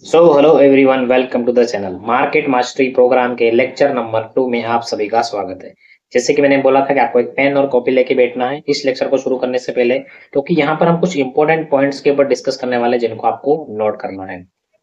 So hello everyone, welcome to the channel market mastery programme के lecture number 2 में आप सभी का स्वागत है। जैसे कि मैंने बोला था कि आपको एक पेन और कॉपी लेके बैठना है इस लेक्चर को शुरू करने से पहले, क्योंकि यहाँ पर हम कुछ इंपॉर्टेंट पॉइंट्स के ऊपर डिस्कस करने वाले हैं जिनको आपको नोट करना है।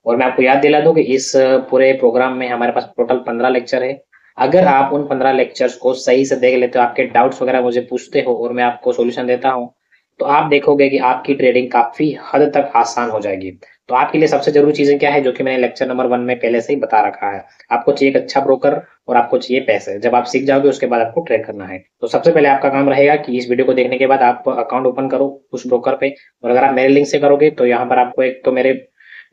और मैं आपको याद दिला दूं कि इस पूरे प्रोग्राम में हमारे पास टोटल 15 लेक्चर है। अगर आप उन 15 लेक्चर्स को सही से देख लेते हो, आपके डाउट्स वगैरह मुझे पूछते हो और मैं आपको सोल्यूशन देता हूँ, तो आप देखोगे कि आपकी ट्रेडिंग काफी हद तक आसान हो जाएगी। तो आपके लिए सबसे जरूरी चीजें क्या है, जो कि मैंने लेक्चर नंबर 1 में पहले से ही बता रखा है। आपको चाहिए एक अच्छा ब्रोकर और आपको चाहिए पैसे। जब आप सीख जाओगे उसके बाद आपको ट्रेड करना है। तो सबसे पहले आपका काम रहेगा कि इस वीडियो को देखने के बाद आप अकाउंट ओपन करो उस ब्रोकर पे। और अगर आप मेरे लिंक से करोगे तो यहाँ पर आपको एक तो मेरे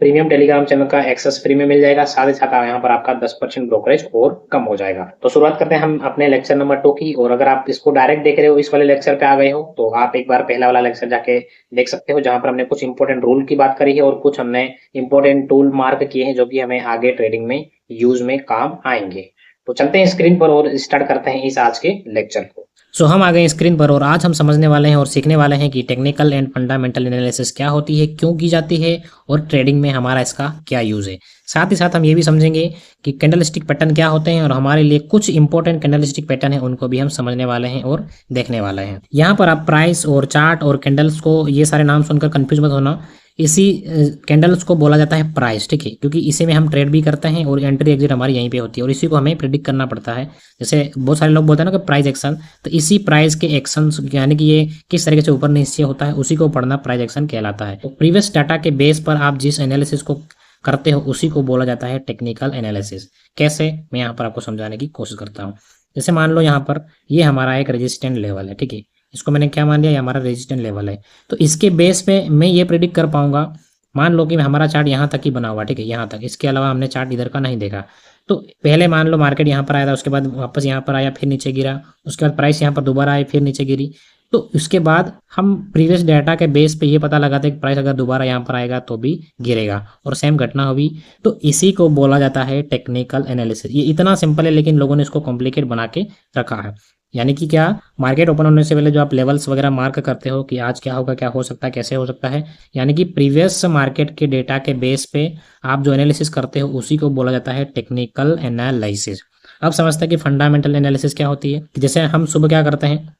प्रीमियम टेलीग्राम चैनल का एक्सेस फ्री में मिल जाएगा, साथ ही साथ यहाँ पर आपका 10% ब्रोकरेज और कम हो जाएगा। तो शुरुआत करते हैं हम अपने लेक्चर नंबर 2 की। और अगर आप इसको डायरेक्ट देख रहे हो, इस वाले लेक्चर पे आ गए हो, तो आप एक बार पहला वाला लेक्चर जाके देख सकते हो, जहां पर हमने कुछ इंपॉर्टेंट रूल की बात करी है और कुछ हमने इंपॉर्टेंट टूल मार्क किए हैं जो कि हमें आगे ट्रेडिंग में यूज में काम आएंगे। तो चलते हैं स्क्रीन पर और स्टार्ट करते हैं इस आज के लेक्चर को। हम आ गए स्क्रीन पर और आज हम समझने वाले हैं और सीखने वाले हैं कि टेक्निकल एंड फंडामेंटल एनालिसिस क्या होती है, क्यों की जाती है और ट्रेडिंग में हमारा इसका क्या यूज़ है। साथ ही साथ हम ये भी समझेंगे कि कैंडलस्टिक पैटर्न क्या होते हैं और हमारे लिए कुछ इंपॉर्टेंट कैंडलस्टिक पैटर्न है उनको भी हम समझने वाले हैं और देखने वाले हैं। यहाँ पर आप प्राइस और चार्ट और कैंडल्स को ये सारे नाम सुनकर कंफ्यूज मत होना। इसी कैंडल्स को बोला जाता है प्राइस, ठीक है, क्योंकि इसी में हम ट्रेड भी करते हैं और एंट्री एग्जिट हमारी यहीं पे होती है और इसी को हमें प्रिडिक्ट करना पड़ता है। जैसे बहुत सारे लोग बोलते हैं ना कि प्राइस एक्शन, तो इसी प्राइस के एक्शन यानी कि ये किस तरीके से ऊपर नीचे होता है उसी को पढ़ना प्राइस एक्शन कहलाता है। तो प्रीवियस डाटा के बेस पर आप जिस एनालिसिस को करते हो उसी को बोला जाता है टेक्निकल एनालिसिस। कैसे, मैं यहाँ पर आपको समझाने की कोशिश करता हूँ। जैसे मान लो यहाँ पर ये हमारा एक रेजिस्टेंट लेवल है, ठीक है, इसको मैंने क्या मान लिया, ये हमारा रेजिस्टेंट लेवल है। तो इसके बेस पे मैं ये प्रिडिक्ट कर पाऊंगा। मान लो कि हमारा चार्ट यहाँ तक ही बना हुआ, ठीक है, यहाँ तक, इसके अलावा हमने चार्ट इधर का नहीं देखा। तो पहले मान लो मार्केट यहाँ पर आया था, उसके बाद वापस यहाँ पर आया, फिर नीचे गिरा, उसके बाद प्राइस यहाँ पर दोबारा आई, फिर नीचे गिरी। तो उसके बाद हम प्रीवियस डाटा के बेस पे ये पता लगाते हैं कि प्राइस अगर दोबारा यहाँ पर आएगा तो भी गिरेगा और सेम घटना हुई। तो इसी को बोला जाता है टेक्निकल एनालिसिस। ये इतना सिंपल है लेकिन लोगों ने इसको कॉम्प्लिकेट बना के रखा है। यानी कि क्या, मार्केट ओपन होने से पहले जो आप लेवल्स वगैरह मार्क करते हो कि आज क्या होगा, क्या हो सकता है, कैसे हो सकता है, यानी कि प्रीवियस मार्केट के डेटा के बेस पे आप जो एनालिसिस करते हो उसी को बोला जाता है टेक्निकल एनालिसिस। अब समझते हैं कि फंडामेंटल एनालिसिस क्या होती है। जैसे हम सुबह क्या करते हैं,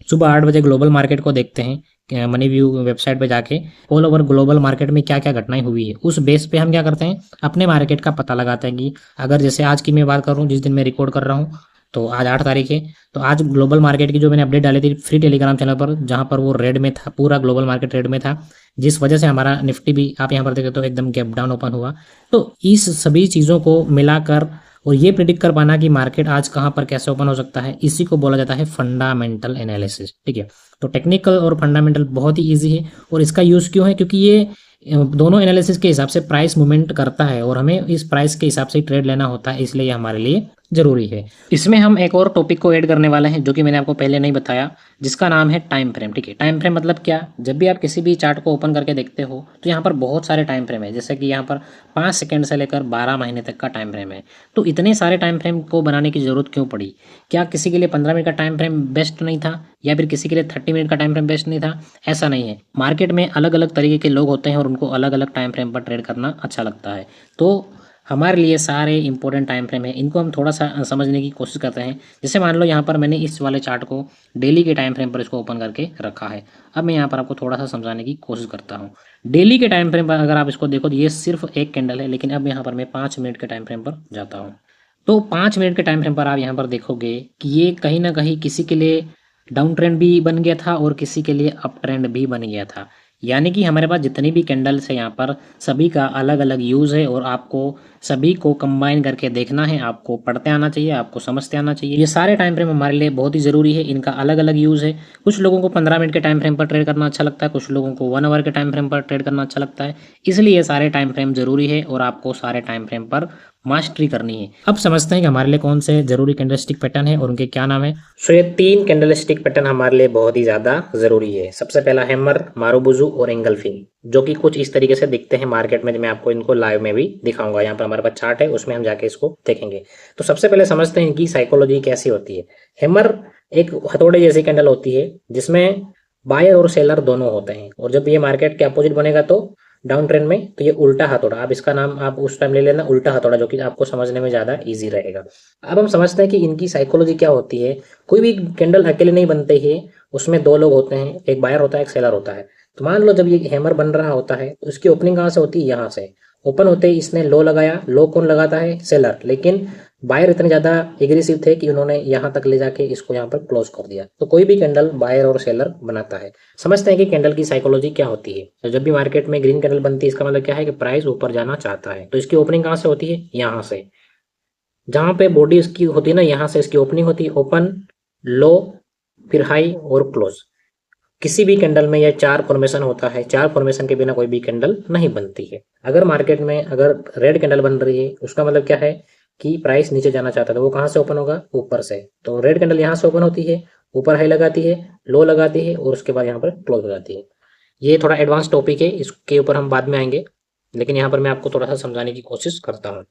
सुबह 8 बजे ग्लोबल मार्केट को देखते हैं, मनी व्यू वेबसाइट पे जाके ऑल ओवर ग्लोबल मार्केट में क्या क्या घटनाएं हुई है, उस बेस पे हम क्या करते हैं, अपने मार्केट का पता लगाते हैं कि अगर जैसे आज की मैं बात करूँ, जिस दिन मैं रिकॉर्ड कर रहा हूँ, तो आज 8 तारीख है, तो आज ग्लोबल मार्केट की जो मैंने अपडेट डाली थी फ्री टेलीग्राम चैनल पर, जहां पर वो रेड में था, पूरा ग्लोबल मार्केट रेड में था, जिस वजह से हमारा निफ्टी भी आप यहाँ पर देखें तो एकदम गैप डाउन ओपन हुआ। तो इस सभी चीज़ों को मिलाकर और ये प्रिडिक्ट कर पाना कि मार्केट आज कहाँ पर कैसे ओपन हो सकता है, इसी को बोला जाता है फंडामेंटल एनालिसिस, ठीक है। तो टेक्निकल और फंडामेंटल बहुत ही ईजी है। और इसका यूज़ क्यों है, क्योंकि ये दोनों एनालिसिस के हिसाब से प्राइस मूवमेंट करता है और हमें इस प्राइस के हिसाब से ट्रेड लेना होता है, इसलिए हमारे लिए जरूरी है। इसमें हम एक और टॉपिक को ऐड करने वाले हैं जो कि मैंने आपको पहले नहीं बताया, जिसका नाम है टाइम फ्रेम, ठीक है। टाइम फ्रेम मतलब क्या, जब भी आप किसी भी चार्ट को ओपन करके देखते हो तो यहाँ पर बहुत सारे टाइम फ्रेम है, जैसे कि यहाँ पर 5 सेकंड से लेकर 12 महीने तक का टाइम फ्रेम है। तो इतने सारे टाइम फ्रेम को बनाने की जरूरत क्यों पड़ी? क्या किसी के लिए 15 मिनट का टाइम फ्रेम बेस्ट नहीं था, या फिर किसी के लिए 30 मिनट का टाइम फ्रेम बेस्ट नहीं था? ऐसा नहीं है। मार्केट में अलग अलग तरीके के लोग होते हैं और उनको अलग अलग टाइम फ्रेम पर ट्रेड करना अच्छा लगता है। तो हमारे लिए सारे इंपॉर्टेंट टाइम फ्रेम है, इनको हम थोड़ा सा समझने की कोशिश करते हैं। जैसे मान लो यहाँ पर मैंने इस वाले चार्ट को डेली के टाइम फ्रेम पर इसको ओपन करके रखा है। अब मैं यहाँ पर आपको थोड़ा सा समझाने की कोशिश करता हूँ। डेली के टाइम फ्रेम पर अगर आप इसको देखो तो ये सिर्फ एक कैंडल है, लेकिन अब यहाँ पर मैं 5 मिनट के टाइम फ्रेम पर जाता हूँ। तो 5 मिनट के टाइम फ्रेम पर आप यहाँ पर देखोगे कि ये कहीं ना कहीं किसी के लिए डाउन ट्रेंड भी बन गया था और किसी के लिए अप ट्रेंड भी बन गया था। यानी कि हमारे पास जितनी भी कैंडल्स है यहाँ पर सभी का अलग अलग यूज़ है और आपको सभी को कंबाइन करके देखना है, आपको पढ़ते आना चाहिए, आपको समझते आना चाहिए। ये सारे टाइम फ्रेम हमारे लिए बहुत ही ज़रूरी है, इनका अलग अलग यूज़ है। कुछ लोगों को 15 मिनट के टाइम फ्रेम पर ट्रेड करना अच्छा लगता है, कुछ लोगों को 1 आवर के टाइम फ्रेम पर ट्रेड करना अच्छा लगता है। इसलिए ये सारे टाइम फ्रेम जरूरी है और आपको सारे टाइम फ्रेम पर मास्टरी करनी है। अब समझते हैं कि हमारे लिए कौन से जरूरी कैंडलस्टिक पैटर्न है और उनके क्या नाम है। सो ये 3 कैंडलस्टिक पैटर्न हमारे लिए बहुत ही ज्यादा जरूरी है। सबसे पहला हैमर, मारुबुजू और एंगल्फिंग, जो कि कुछ इस तरीके से दिखते हैं मार्केट में। मैं आपको इनको लाइव में भी दिखाऊंगा, यहाँ पर हमारे पास चार्ट है उसमें हम जाके इसको देखेंगे। तो सबसे पहले समझते हैं कि साइकोलॉजी कैसी होती है। हैमर एक हथौड़े जैसी कैंडल होती है जिसमें बायर और सेलर दोनों होते हैं, और जब ये मार्केट के अपोजिट बनेगा तो डाउन ट्रेंड में तो ये उल्टा हथौड़ा, आप इसका नाम आप उस टाइम ले लेना उल्टा हथौड़ा, जो कि आपको समझने में ज़्यादा ईजी रहेगा। अब हम समझते हैं कि इनकी साइकोलॉजी क्या होती है। कोई भी कैंडल अकेले नहीं बनते हैं, उसमें दो लोग होते हैं, एक बायर होता है एक सेलर होता है। तो मान लो जब ये हैमर बन रहा होता है तो उसकी ओपनिंग कहाँ से होती है, यहाँ से। ओपन होते ही इसने लो लगाया, लो कौन लगाता है, सेलर, लेकिन बायर इतने ज़्यादा एग्रेसिव थे कि उन्होंने यहाँ तक ले जाके इसको यहाँ पर क्लोज कर दिया। तो कोई भी कैंडल बायर और सेलर बनाता है। समझते हैं कि कैंडल की साइकोलॉजी क्या होती है। तो जब भी मार्केट में ग्रीन कैंडल बनती है, इसका मतलब क्या है कि प्राइस ऊपर जाना चाहता है। तो इसकी ओपनिंग कहाँ से होती है, यहाँ से। जहाँ पे बॉडी इसकी होती है ना, यहाँ से इसकी ओपनिंग होती है, ओपन, लो, फिर हाई और क्लोज। किसी भी कैंडल में यह चार फॉर्मेशन होता है, चार फॉर्मेशन के बिना कोई भी कैंडल नहीं बनती है। अगर मार्केट में अगर रेड कैंडल बन रही है, उसका मतलब क्या है कि प्राइस नीचे जाना चाहता है, तो वो कहाँ से ओपन होगा, ऊपर से। तो रेड कैंडल यहाँ से ओपन होती है, ऊपर हाई लगाती है, लो लगाती है और उसके बाद यहाँ पर क्लोज हो जाती है। ये थोड़ा एडवांस टॉपिक है, इसके ऊपर हम बाद में आएंगे, लेकिन यहाँ पर मैं आपको थोड़ा सा समझाने की कोशिश करता हूँ।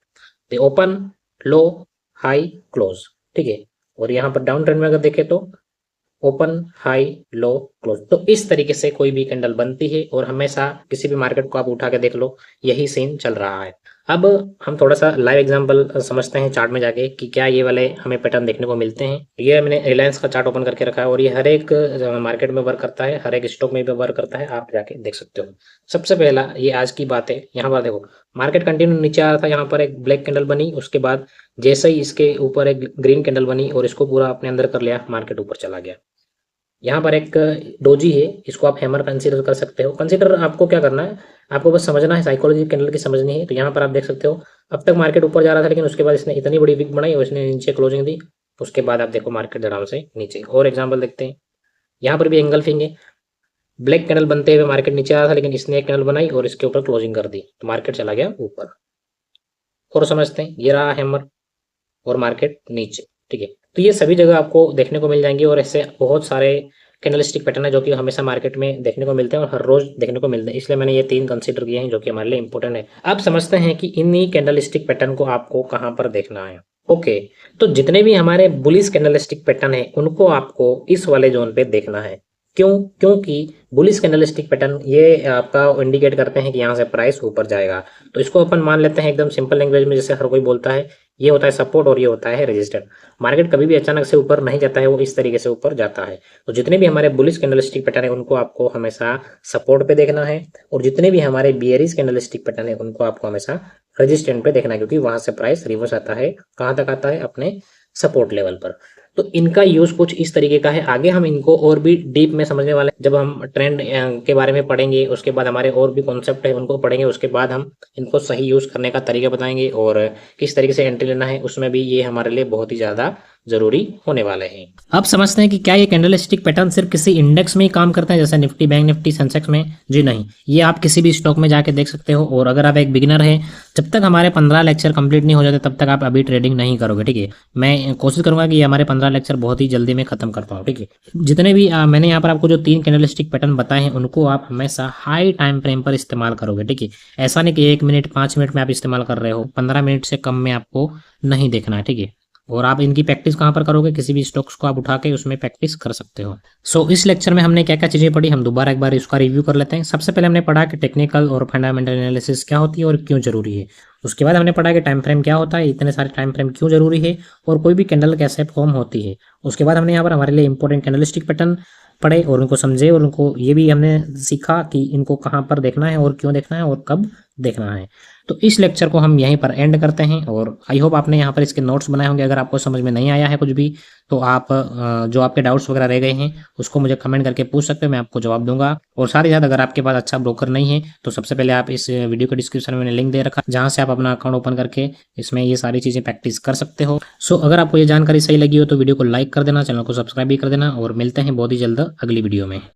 तो ओपन, लो, हाई, क्लोज, ठीक है। और यहाँ पर डाउन ट्रेंड में अगर देखें तो ओपन, हाई, लो, क्लोज। तो इस तरीके से कोई भी कैंडल बनती है और हमेशा किसी भी मार्केट को आप उठा के देख लो, यही सीन चल रहा है। अब हम थोड़ा सा लाइव एग्जांपल समझते हैं चार्ट में जाके कि क्या ये वाले हमें पैटर्न देखने को मिलते हैं। ये मैंने रिलायंस का चार्ट ओपन करके रखा है और ये हर एक मार्केट में वर्क करता है, हर एक स्टॉक में भी वर्क करता है, आप जाके देख सकते हो। सबसे पहला ये आज की बात है, यहाँ पर देखो मार्केट कंटिन्यू नीचे आ रहा था, यहाँ पर एक ब्लैक कैंडल बनी, उसके बाद जैसे ही इसके ऊपर एक ग्रीन कैंडल बनी और इसको पूरा अपने अंदर कर लिया, मार्केट ऊपर चला गया। यहाँ पर एक डोजी है, इसको आप हैमर कंसीडर कर सकते हो। कंसीडर आपको क्या करना है, आपको बस समझना है, साइकोलॉजी कैंडल की समझनी है। तो यहाँ पर आप देख सकते हो अब तक मार्केट ऊपर जा रहा था, लेकिन उसके बाद इसने इतनी बड़ी विक बनाई और इसने नीचे क्लोजिंग दी, उसके बाद आप देखो मार्केट धड़ाम से नीचे। और एग्जाम्पल देखते हैं, यहाँ पर भी एंगल्फिंग है, ब्लैक कैंडल बनते हुए मार्केट नीचे आ रहा था, लेकिन इसने एक कैंडल बनाई और इसके ऊपर क्लोजिंग कर दी, तो मार्केट चला गया ऊपर। और समझते हैं, ये रहा हैमर और मार्केट नीचे, ठीक है। तो ये सभी जगह आपको देखने को मिल जाएंगे और ऐसे बहुत सारे कैंडलस्टिक पैटर्न है जो कि हमेशा मार्केट में देखने को मिलते हैं और हर रोज देखने को मिलते हैं, इसलिए मैंने ये तीन कंसीडर किए हैं जो कि हमारे लिए इंपॉर्टेंट है। अब समझते हैं कि इन्हीं कैंडलस्टिक पैटर्न को आपको कहाँ पर देखना है। ओके, तो जितने भी हमारे बुलिश कैंडलस्टिक पैटर्न है उनको आपको इस वाले जोन पे देखना है। क्यों? क्योंकि बुलिश कैंडलस्टिक पैटर्न ये आपका इंडिकेट करते हैं कि यहाँ से प्राइस ऊपर जाएगा। तो इसको अपन मान लेते हैं एकदम सिंपल लैंग्वेज में, जैसे हर कोई बोलता है, ये होता है सपोर्ट और ये होता है रेजिस्टेंस। मार्केट कभी भी अचानक से ऊपर नहीं जाता है, वो इस तरीके से ऊपर जाता है। तो जितने भी हमारे बुलिश कैंडलस्टिक पैटर्न है उनको आपको हमेशा सपोर्ट पे देखना है, और जितने भी हमारे बियरिश कैंडलस्टिक पैटर्न है उनको आपको हमेशा रेजिस्टेंट पे देखना है, क्योंकि वहां से प्राइस रिवर्स आता है, कहाँ तक आता है, अपने सपोर्ट लेवल पर। तो इनका यूज कुछ इस तरीके का है। आगे हम इनको और भी डीप में समझने वाले हैं, जब हम ट्रेंड के बारे में पढ़ेंगे, उसके बाद हमारे और भी कॉन्सेप्ट है उनको पढ़ेंगे, उसके बाद हम इनको सही यूज करने का तरीका बताएंगे और किस तरीके से एंट्री लेना है, उसमें भी ये हमारे लिए बहुत ही ज्यादा जरूरी होने वाले हैं। अब समझते हैं कि क्या ये कैंडलस्टिक पैटर्न सिर्फ किसी इंडेक्स में ही काम करता है, जैसे निफ्टी, बैंक निफ्टी, सेंसेक्स में? जी नहीं, ये आप किसी भी स्टॉक में जाके देख सकते हो। और अगर आप एक बिगिनर है, जब तक हमारे 15 लेक्चर कंप्लीट नहीं हो जाते तब तक आप अभी ट्रेडिंग नहीं करोगे, ठीक है। मैं कोशिश करूंगा कि हमारे 15 लेक्चर बहुत ही जल्दी में खत्म कर पाऊँ, ठीक है। जितने भी मैंने यहाँ पर आपको जो 3 कैंडलस्टिक पैटर्न बताए हैं उनको आप हमेशा हाई टाइम फ्रेम पर इस्तेमाल करोगे, ठीक है। ऐसा नहीं कि 1 मिनट 5 मिनट में आप इस्तेमाल कर रहे हो, 15 मिनट से कम में आपको नहीं देखना है, ठीक है। और आप इनकी प्रैक्टिस कहाँ पर करोगे, किसी भी स्टॉक्स को आप उठा के उसमें प्रैक्टिस कर सकते हो। सो इस लेक्चर में हमने क्या क्या चीज़ें पढ़ी, हम दोबारा एक बार इसका रिव्यू कर लेते हैं। सबसे पहले हमने पढ़ा कि टेक्निकल और फंडामेंटल एनालिसिस क्या होती है और क्यों जरूरी है। उसके बाद हमने पढ़ा कि टाइम फ्रेम क्या होता है, इतने सारे टाइम फ्रेम क्यों जरूरी है, और कोई भी कैंडल कैसे फॉर्म होती है। उसके बाद हमने यहाँ पर हमारे लिए इंपॉर्टेंट कैंडलस्टिक पैटर्न पढ़े और उनको समझे, और उनको ये भी हमने सीखा कि इनको कहाँ पर देखना है और क्यों देखना है और कब देखना है। तो इस लेक्चर को हम यहीं पर एंड करते हैं और आई होप आपने यहाँ पर इसके नोट्स बनाए होंगे। अगर आपको समझ में नहीं आया है कुछ भी तो आप जो आपके डाउट्स वगैरह रह गए हैं उसको मुझे कमेंट करके पूछ सकते हो, मैं आपको जवाब दूंगा। और साथ ही साथ अगर आपके पास अच्छा ब्रोकर नहीं है तो सबसे पहले आप इस वीडियो के डिस्क्रिप्शन में मैंने लिंक दे रखा, जहाँ से आप अपना अकाउंट ओपन करके इसमें ये सारी चीज़ें प्रैक्टिस कर सकते हो। सो अगर आपको ये जानकारी सही लगी हो तो वीडियो को लाइक कर देना, चैनल को सब्सक्राइब भी कर देना, और मिलते हैं बहुत ही जल्द अगली वीडियो में।